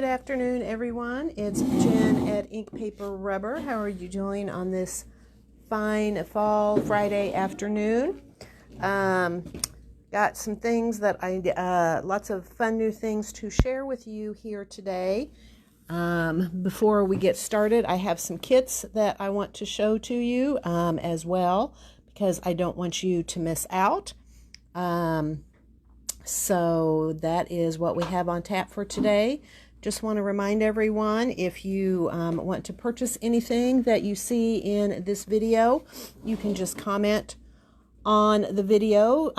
Good afternoon, everyone. It's Jen at Ink Paper Rubber. How are you doing on this fine fall Friday afternoon? Got some things that lots of fun new things to share with you here today. Before we get started, I have some kits that I want to show to you as well, because I don't want you to miss out. So that is what we have on tap for today. Just want to remind everyone, if you want to purchase anything that you see in this video, you can just comment on the video,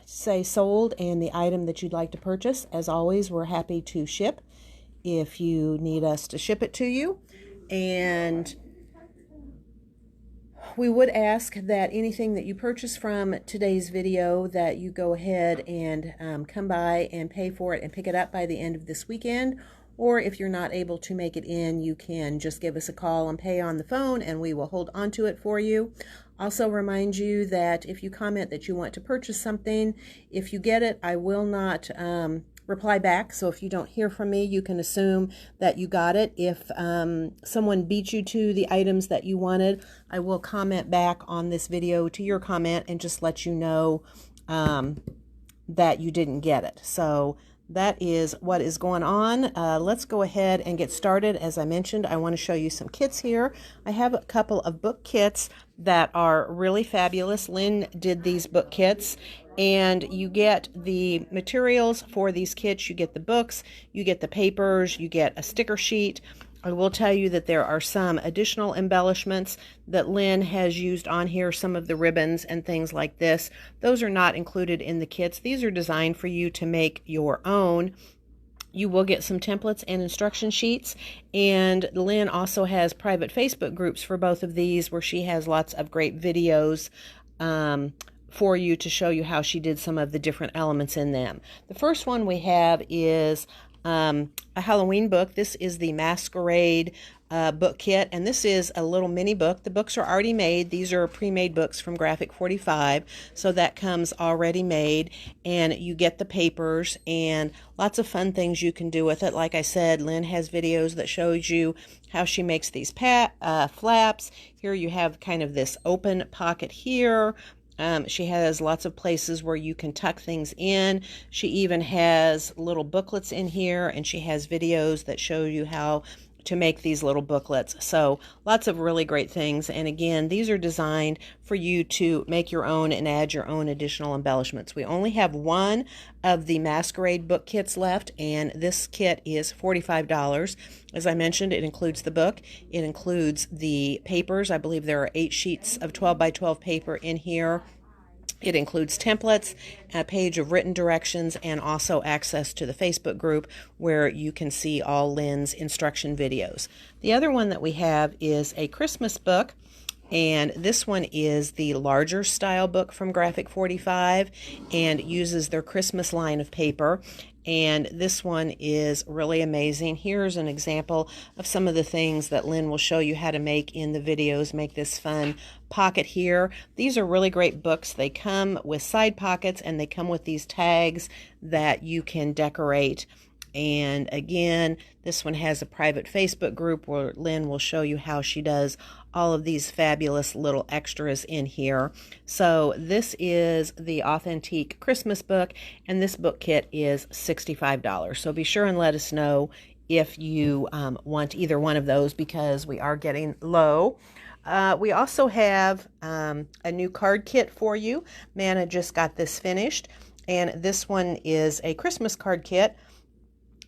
say sold and the item that you'd like to purchase. As always, we're happy to ship if you need us to ship it to you. And we would ask that anything that you purchase from today's video, that you go ahead and come by and pay for it and pick it up by the end of this weekend. Or if you're not able to make it in, you can just give us a call and pay on the phone, and we will hold on to it for you. Also remind you that if you comment that you want to purchase something, if you get it, I will not reply back. So if you don't hear from me, you can assume that you got it. If someone beat you to the items that you wanted, I will comment back on this video to your comment and just let you know that you didn't get it. So that is what is going on. Let's go ahead and get started. As I mentioned, I want to show you some kits here. I have a couple of book kits that are really fabulous. Lynn did these book kits, and you get the materials for these kits. You get the books, you get the papers, you get a sticker sheet. I will tell you that there are some additional embellishments that Lynn has used on here, some of the ribbons and things like this. Those are not included in the kits. These are designed for you to make your own. You will get some templates and instruction sheets, and Lynn also has private Facebook groups for both of these, where she has lots of great videos for you to show you how she did some of the different elements in them. The first one we have is a Halloween book. This is the Masquerade book kit, and this is a little mini book. The books are already made. These are pre-made books from Graphic 45, so that comes already made, and you get the papers and lots of fun things you can do with it. Like I said, Lynn has videos that shows you how she makes these flaps. Here you have kind of this open pocket here. She has lots of places where you can tuck things in. She even has little booklets in here, and she has videos that show you how to make these little booklets. So lots of really great things. And again, these are designed for you to make your own and add your own additional embellishments. We only have one of the Masquerade book kits left, and this kit is $45. As I mentioned, it includes the book. It includes the papers. I believe there are 8 sheets of 12 by 12 paper in here. It includes templates, a page of written directions, and also access to the Facebook group where you can see all Lynn's instruction videos. The other one that we have is a Christmas book, and this one is the larger style book from Graphic 45 and uses their Christmas line of paper. And this one is really amazing. Here's an example of some of the things that Lynn will show you how to make in the videos. Make this fun pocket here. These are really great books. They come with side pockets, and they come with these tags that you can decorate. And again, this one has a private Facebook group where Lynn will show you how she does all of these fabulous little extras in here. So this is the Authentique Christmas book, and this book kit is $65. So be sure and let us know if you want either one of those, because we are getting low. We also have a new card kit for you. Manna just got this finished, and this one is a Christmas card kit.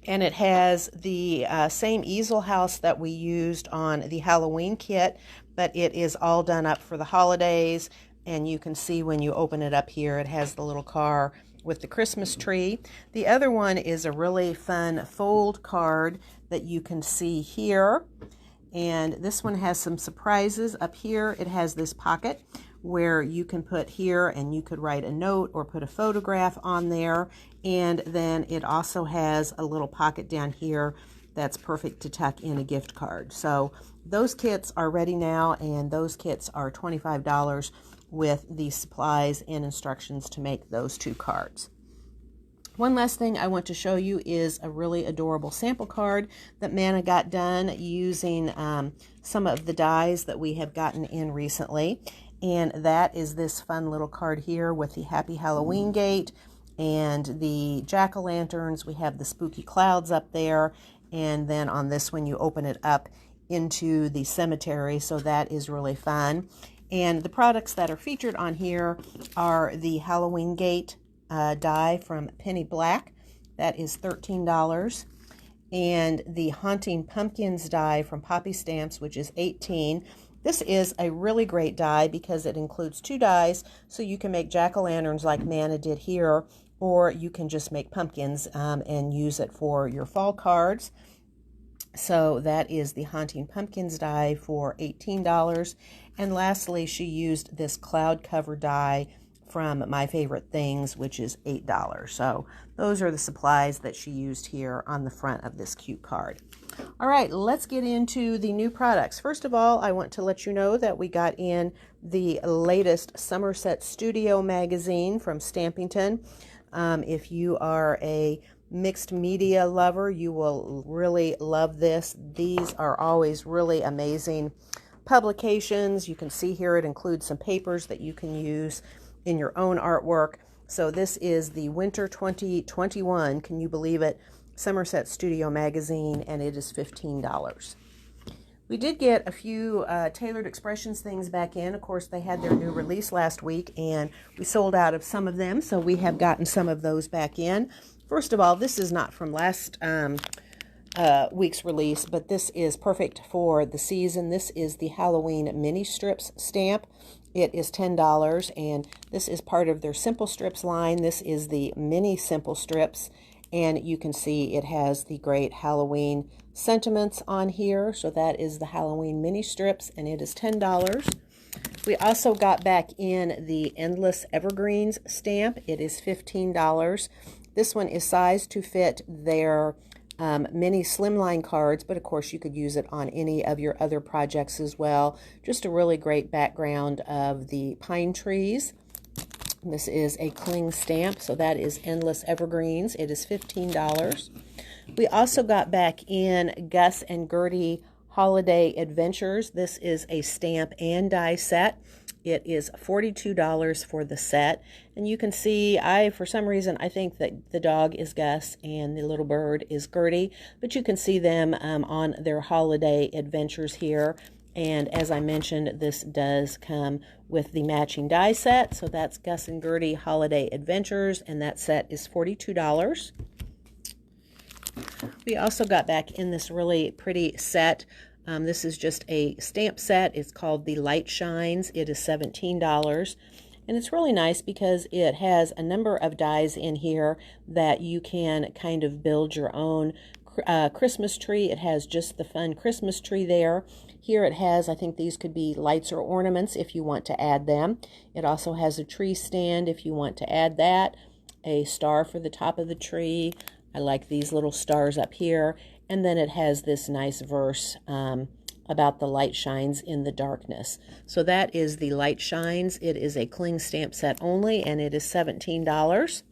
And it has the same easel house that we used on the Halloween kit, but it is all done up for the holidays. And you can see when you open it up here, it has the little car with the Christmas tree. The other one is a really fun fold card that you can see here. And this one has some surprises. Up here, it has this pocket where you can put here, and you could write a note or put a photograph on there. And then it also has a little pocket down here that's perfect to tuck in a gift card. So those kits are ready now, and those kits are $25 with the supplies and instructions to make those 2 cards. One last thing I want to show you is a really adorable sample card that Manna got done using some of the dies that we have gotten in recently. And that is this fun little card here with the Happy Halloween gate and the jack-o'-lanterns. We have the spooky clouds up there. And then on this one, you open it up into the cemetery. So that is really fun. And the products that are featured on here are the Halloween gate die from Penny Black. That is $13. And the Haunting Pumpkins die from Poppy Stamps, which is $18. This is a really great die because it includes 2 dies, so you can make jack-o'-lanterns like Manna did here, or you can just make pumpkins and use it for your fall cards. So that is the Haunting Pumpkins die for $18. And lastly, she used this cloud cover die from My Favorite Things, which is $8. So those are the supplies that she used here on the front of this cute card. All right, let's get into the new products. First of all, I want to let you know that we got in the latest Somerset Studio magazine from Stampington. If you are a mixed media lover, you will really love this. These are always really amazing publications. You can see here it includes some papers that you can use in your own artwork. So this is the Winter 2021, can you believe it, Somerset Studio magazine, and it is $15. We did get a few Tailored Expressions things back in. Of course, they had their new release last week, and we sold out of some of them, so we have gotten some of those back in. First of all, this is not from last week's release, but this is perfect for the season. This is the Halloween Mini Strips stamp. It is $10, and this is part of their Simple Strips line. This is the Mini Simple Strips, and you can see it has the great Halloween sentiments on here. So that is the Halloween Mini Strips, and it is $10. We also got back in the Endless Evergreens stamp. It is $15. This one is sized to fit their mini slimline cards, but of course you could use it on any of your other projects as well. Just a really great background of the pine trees. This is a cling stamp, so that is Endless Evergreens. It is $15. We also got back in Gus and Gertie Holiday Adventures. This is a stamp and die set. It is $42 for the set. And you can see, for some reason, I think that the dog is Gus and the little bird is Gertie. But you can see them on their holiday adventures here. And as I mentioned, this does come with the matching die set. So that's Gus and Gertie Holiday Adventures, and that set is $42. We also got back in this really pretty set. This is just a stamp set. It's called the Light Shines. It is $17. And it's really nice because it has a number of dies in here that you can kind of build your own Christmas tree. It has just the fun Christmas tree there. Here it has, I think these could be lights or ornaments if you want to add them. It also has a tree stand if you want to add that. A star for the top of the tree. I like these little stars up here. And then it has this nice verse about the light shines in the darkness. So that is the Light Shines. It is a cling stamp set only, and it is $17.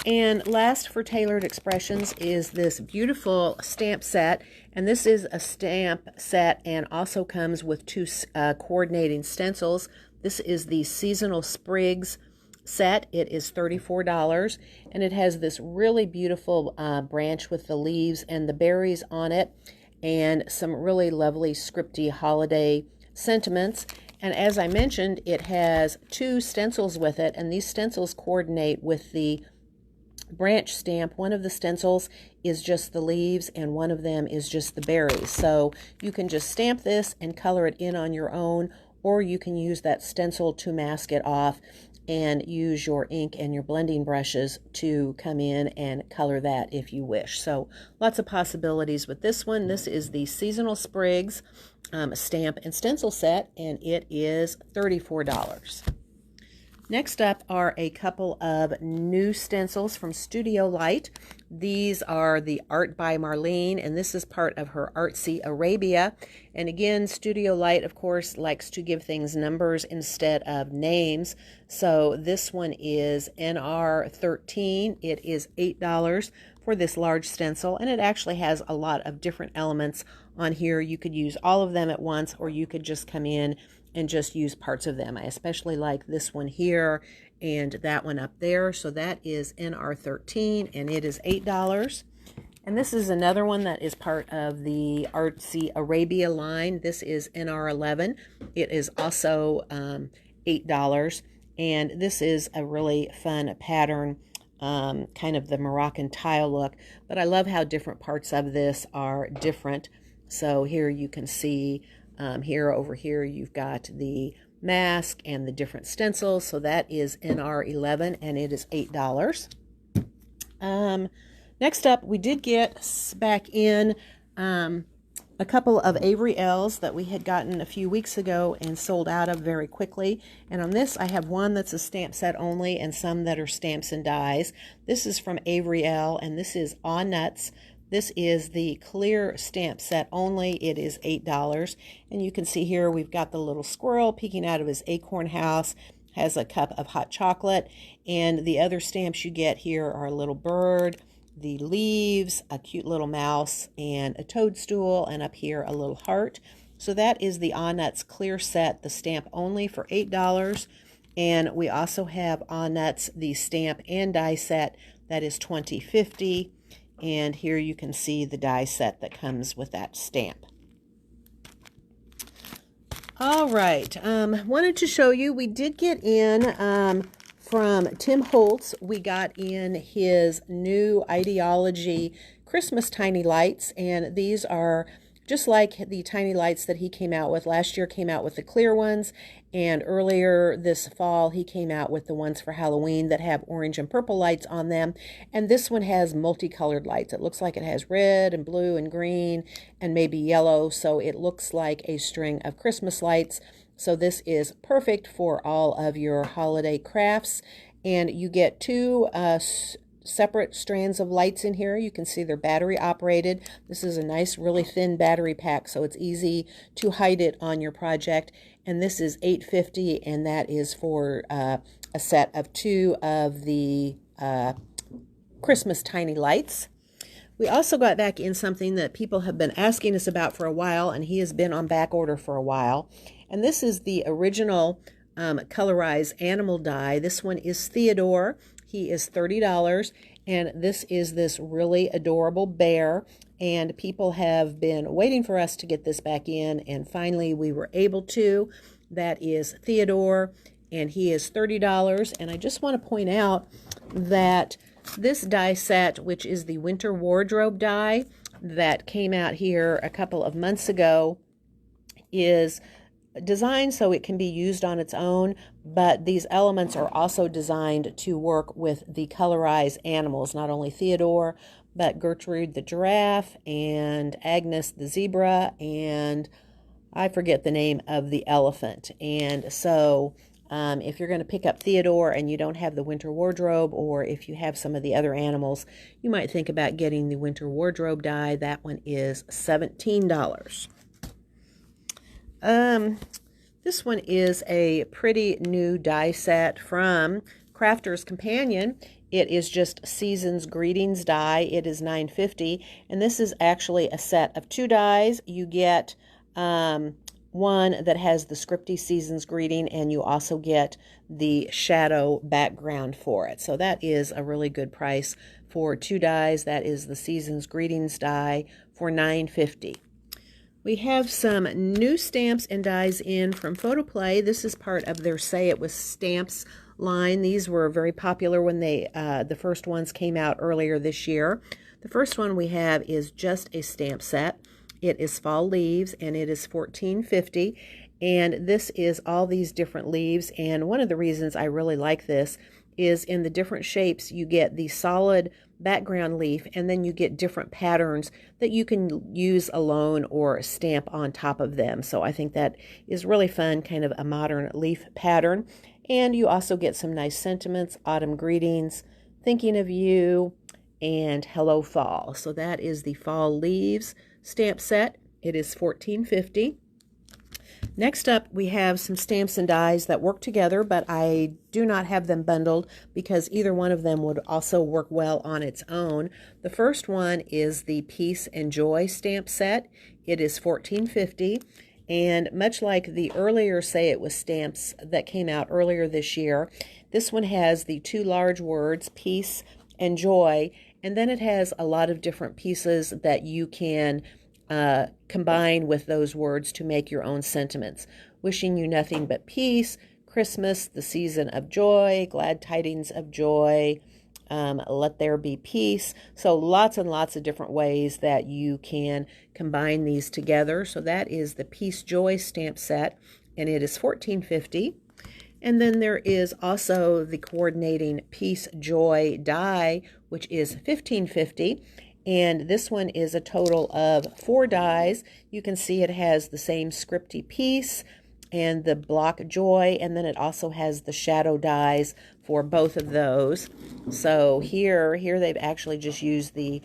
And last for Tailored Expressions is this beautiful stamp set. And this is a stamp set and also comes with 2 coordinating stencils. This is the Seasonal Sprigs set. It is $34, and it has this really beautiful branch with the leaves and the berries on it, and some really lovely scripty holiday sentiments. And as I mentioned, it has 2 stencils with it, and these stencils coordinate with the branch stamp. One of the stencils is just the leaves, and one of them is just the berries. So you can just stamp this and color it in on your own, or you can use that stencil to mask it off and use your ink and your blending brushes to come in and color that if you wish. So lots of possibilities with this one. This is the Seasonal Sprigs stamp and stencil set, and it is $34. Next up are a couple of new stencils from Studio Light. These are the Art by Marlene, and this is part of her Artsy Arabia. And again, Studio Light, of course, likes to give things numbers instead of names. So this one is NR13. It is $8 for this large stencil, and it actually has a lot of different elements on here. You could use all of them at once, or you could just come in and just use parts of them. I especially like this one here and that one up there. So that is NR13, and it is $8. And this is another one that is part of the Artsy Arabia line. This is NR11. It is also $8. And this is a really fun pattern, kind of the Moroccan tile look. But I love how different parts of this are different. So here you can see over here you've got the mask and the different stencils. So that is NR11, and it is $8. Next up, we did get back in a couple of Avery L's that we had gotten a few weeks ago and sold out of very quickly. And on this, I have one that's a stamp set only and some that are stamps and dies. This is from Avery L, and this is Aw Nuts. This is the clear stamp set only. It is $8. And you can see here we've got the little squirrel peeking out of his acorn house, has a cup of hot chocolate. And the other stamps you get here are a little bird, the leaves, a cute little mouse, and a toadstool, and up here a little heart. So that is the Aw Nuts clear set, the stamp only, for $8. And we also have Aw Nuts, the stamp and die set, that is $20.50. And here you can see the die set that comes with that stamp. All right, wanted to show you, we did get in from Tim Holtz. We got in his new Ideology Christmas Tiny Lights, and these are just like the tiny lights that he came out with. Last year came out with the clear ones, and earlier this fall he came out with the ones for Halloween that have orange and purple lights on them. And this one has multicolored lights. It looks like it has red and blue and green and maybe yellow, so it looks like a string of Christmas lights. So this is perfect for all of your holiday crafts. And you get two separate strands of lights in here. You can see they're battery operated. This is a nice, really thin battery pack, so it's easy to hide it on your project. And this is $8.50, and that is for a set of two of the Christmas tiny lights. We also got back in something that people have been asking us about for a while, and he has been on back order for a while. And this is the original colorized animal die. This one is Theodore. He is $30, and this is this really adorable bear, and people have been waiting for us to get this back in, and finally we were able to. That is Theodore, and he is $30. And I just want to point out that this die set, which is the winter wardrobe die that came out here a couple of months ago, is designed so it can be used on its own, but these elements are also designed to work with the colorized animals, not only Theodore, but Gertrude the giraffe, and Agnes the zebra, and I forget the name of the elephant. And so if you're going to pick up Theodore and you don't have the winter wardrobe, or if you have some of the other animals, you might think about getting the winter wardrobe die. That one is $17. This one is a pretty new die set from Crafter's Companion. It is just Season's Greetings die. It is $9.50, and this is actually a set of two dies. You get one that has the scripty Season's Greeting, and you also get the shadow background for it. So that is a really good price for two dies. That is the Season's Greetings die for $9.50. We have some new stamps and dies in from Photoplay. This is part of their Say It With Stamps line. These were very popular when they the first ones came out earlier this year. The first one we have is just a stamp set. It is Fall Leaves, and it is $14.50. And this is all these different leaves. And one of the reasons I really like this is in the different shapes you get the solid background leaf, and then you get different patterns that you can use alone or stamp on top of them. So I think that is really fun, kind of a modern leaf pattern. And you also get some nice sentiments, autumn greetings, thinking of you, and hello fall. So that is the fall leaves stamp set. It is $14.50. Next up, we have some stamps and dies that work together, but I do not have them bundled because either one of them would also work well on its own. The first one is the Peace and Joy stamp set. It is $14.50. And much like the earlier Say It With stamps that came out earlier this year, this one has the two large words, peace and joy, and then it has a lot of different pieces that you can combine with those words to make your own sentiments. Wishing you nothing but peace, Christmas, the season of joy, glad tidings of joy, let there be peace. So lots and lots of different ways that you can combine these together. So that is the Peace Joy stamp set, and it is $14.50. And then there is also the coordinating Peace Joy die, which is $15.50. And this one is a total of 4 dies. You can see it has the same scripty peace and the block joy, and then it also has the shadow dies for both of those. So here they've actually just used the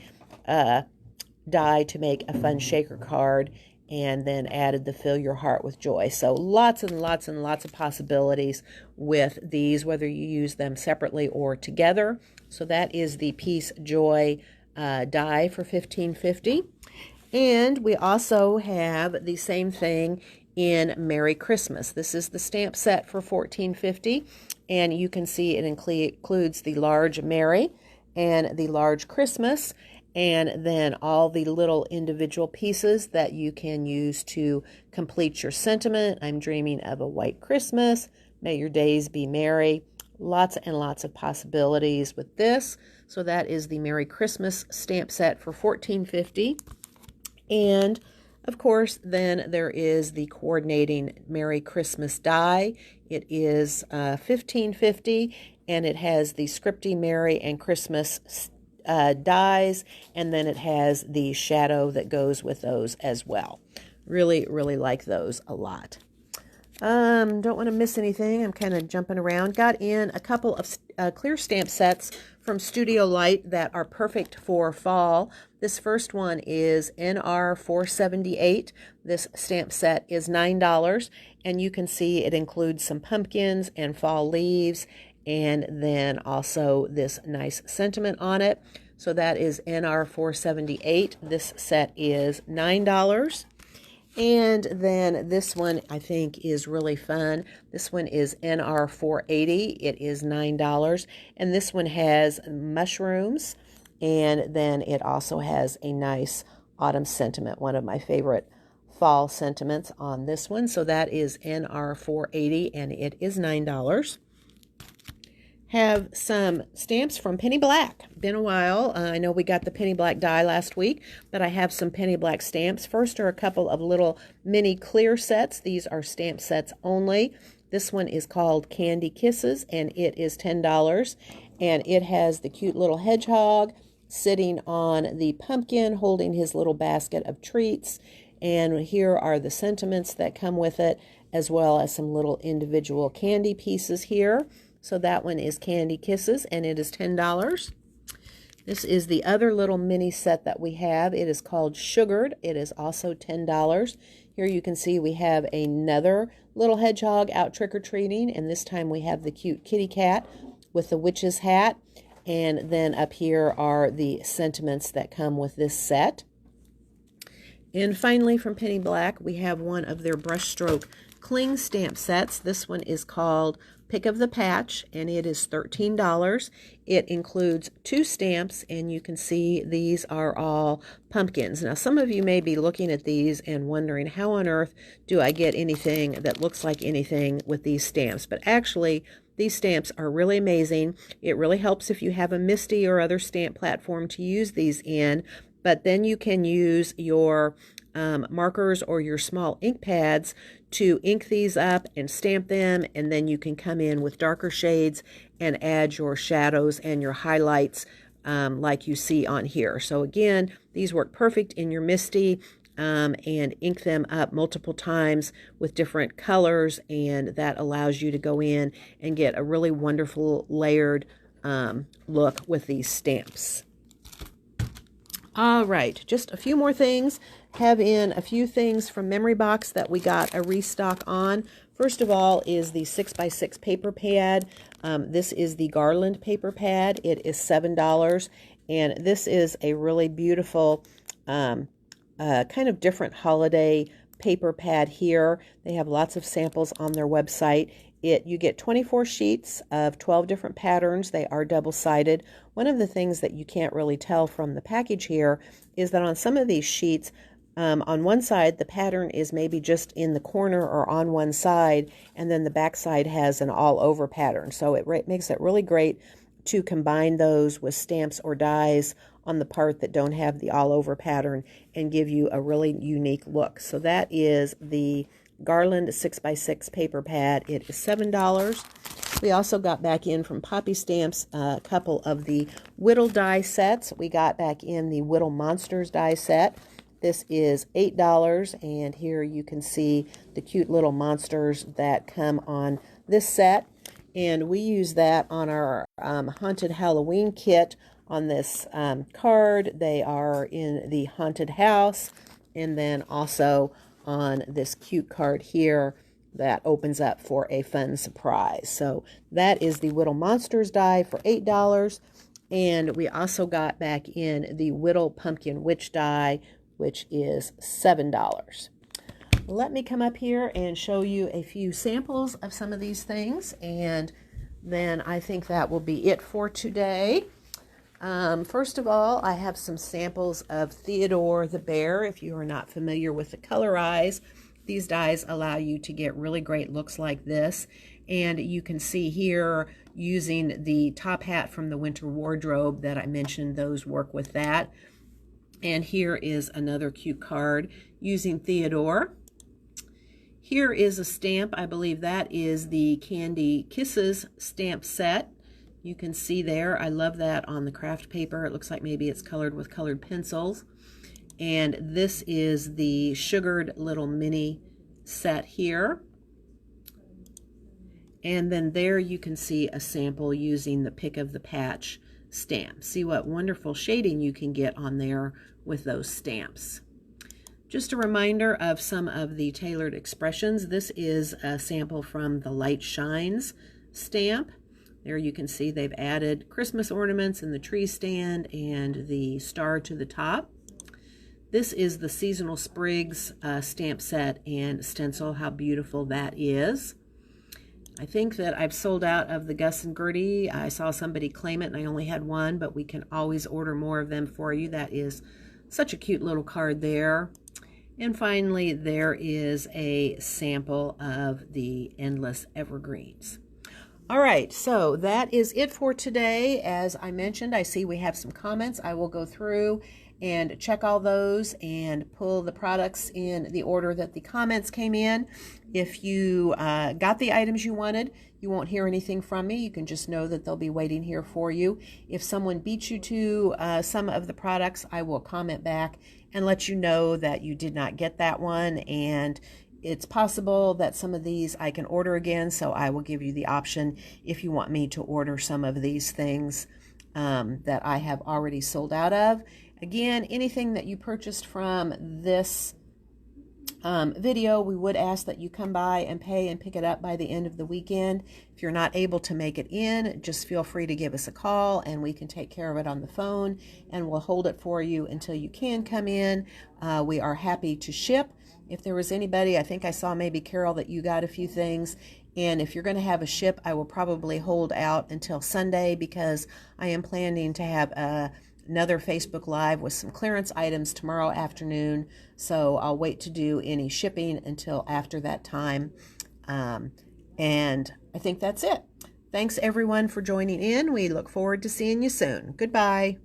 die to make a fun shaker card and then added the Fill Your Heart with Joy. So lots and lots and lots of possibilities with these, whether you use them separately or together. So that is the Peace Joy die for $15.50. And we also have the same thing in Merry Christmas. This is the stamp set for $14.50, and you can see it includes the large Merry and the large Christmas, and then all the little individual pieces that you can use to complete your sentiment. I'm dreaming of a white Christmas. May your days be merry. Lots and lots of possibilities with this. So that is the Merry Christmas stamp set for $14.50. And of course, then there is the coordinating Merry Christmas die. It is $15.50, and it has the scripty Merry and Christmas dies, and then it has the shadow that goes with those as well. Really, really like those a lot. Don't want to miss anything. I'm kind of jumping around. Got in a couple of clear stamp sets from Studio Light that are perfect for fall. This first one is NR 478. This stamp set is $9, and you can see it includes some pumpkins and fall leaves, and then also this nice sentiment on it. So that is NR 478. This set is $9. And then this one I think is really fun. This one is NR 480. It is $9. And this one has mushrooms. And then it also has a nice autumn sentiment, one of my favorite fall sentiments on this one. So that is NR 480, and it is $9. Have some stamps from Penny Black. Been a while. I know we got the Penny Black die last week, but I have some Penny Black stamps. First are a couple of little mini clear sets. These are stamp sets only. This one is called Candy Kisses, and it is $10. And it has the cute little hedgehog sitting on the pumpkin, holding his little basket of treats. And here are the sentiments that come with it, as well as some little individual candy pieces here. So that one is Candy Kisses, and it is $10. This is the other little mini set that we have. It is called Sugared. It is also $10. Here you can see we have another little hedgehog out trick-or-treating, and this time we have the cute kitty cat with the witch's hat. And then up here are the sentiments that come with this set. And finally, from Penny Black, we have one of their brushstroke cling stamp sets. This one is called Pick of the Patch, and it is $13. It includes 2 stamps, and you can see these are all pumpkins. Now, some of you may be looking at these and wondering, how on earth do I get anything that looks like anything with these stamps? But actually, these stamps are really amazing. It really helps if you have a MISTI or other stamp platform to use these in, but then you can use your markers or your small ink pads to ink these up and stamp them, and then you can come in with darker shades and add your shadows and your highlights like you see on here. So again, these work perfect in your MISTI and ink them up multiple times with different colors, and that allows you to go in and get a really wonderful layered look with these stamps. All right, just a few more things. Have in a few things from Memory Box that we got a restock on. First of all is the 6x6 paper pad. This is the Garland paper pad. It is $7, and this is a really beautiful kind of different holiday paper pad here. They have lots of samples on their website. You get 24 sheets of 12 different patterns. They are double-sided. One of the things that you can't really tell from the package here is that on some of these sheets, on one side, the pattern is maybe just in the corner or on one side, and then the back side has an all-over pattern. So it makes it really great to combine those with stamps or dies on the part that don't have the all-over pattern and give you a really unique look. So that is the Garland 6x6 paper pad. It is $7. We also got back in from Poppy Stamps a couple of the Whittle die sets. We got back in the Whittle Monsters die set. This is $8, and here you can see the cute little monsters that come on this set. And we use that on our Haunted Halloween kit on this card. They are in the haunted house, and then also on this cute card here that opens up for a fun surprise. So that is the Whittle Monsters die for $8. And we also got back in the Whittle Pumpkin Witch die, which is $7. Let me come up here and show you a few samples of some of these things, and then I think that will be it for today. First of all, I have some samples of Theodore the Bear. If you are not familiar with the Colorize, these dies allow you to get really great looks like this. And you can see here, using the top hat from the winter wardrobe that I mentioned, those work with that. And here is another cute card using Theodore. Here is a stamp. I believe that is the Candy Kisses stamp set. You can see there, I love that on the craft paper. It looks like maybe it's colored with colored pencils. And this is the sugared little mini set here. And then there you can see a sample using the Pick of the Patch stamp. See what wonderful shading you can get on there with those stamps. Just a reminder of some of the tailored expressions. This is a sample from the Light Shines stamp. There you can see they've added Christmas ornaments in the tree stand and the star to the top. This is the Seasonal Sprigs stamp set and stencil. How beautiful that is. I think that I've sold out of the Gus and Gertie. I saw somebody claim it and I only had one, but we can always order more of them for you. That is such a cute little card there. And finally, there is a sample of the Endless Evergreens. All right, so that is it for today. As I mentioned, I see we have some comments. I will go through and check all those and pull the products in the order that the comments came in. If you got the items you wanted, you won't hear anything from me. You can just know that they'll be waiting here for you. If someone beats you to some of the products, I will comment back and let you know that you did not get that one. And it's possible that some of these I can order again, so I will give you the option if you want me to order some of these things that I have already sold out of. Again, anything that you purchased from this video, we would ask that you come by and pay and pick it up by the end of the weekend. If you're not able to make it in, just feel free to give us a call and we can take care of it on the phone, and we'll hold it for you until you can come in. We are happy to ship. If there was anybody, I think I saw maybe Carol, that you got a few things. And if you're going to have a ship, I will probably hold out until Sunday, because I am planning to have another Facebook Live with some clearance items tomorrow afternoon. So I'll wait to do any shipping until after that time. And I think that's it. Thanks everyone for joining in. We look forward to seeing you soon. Goodbye.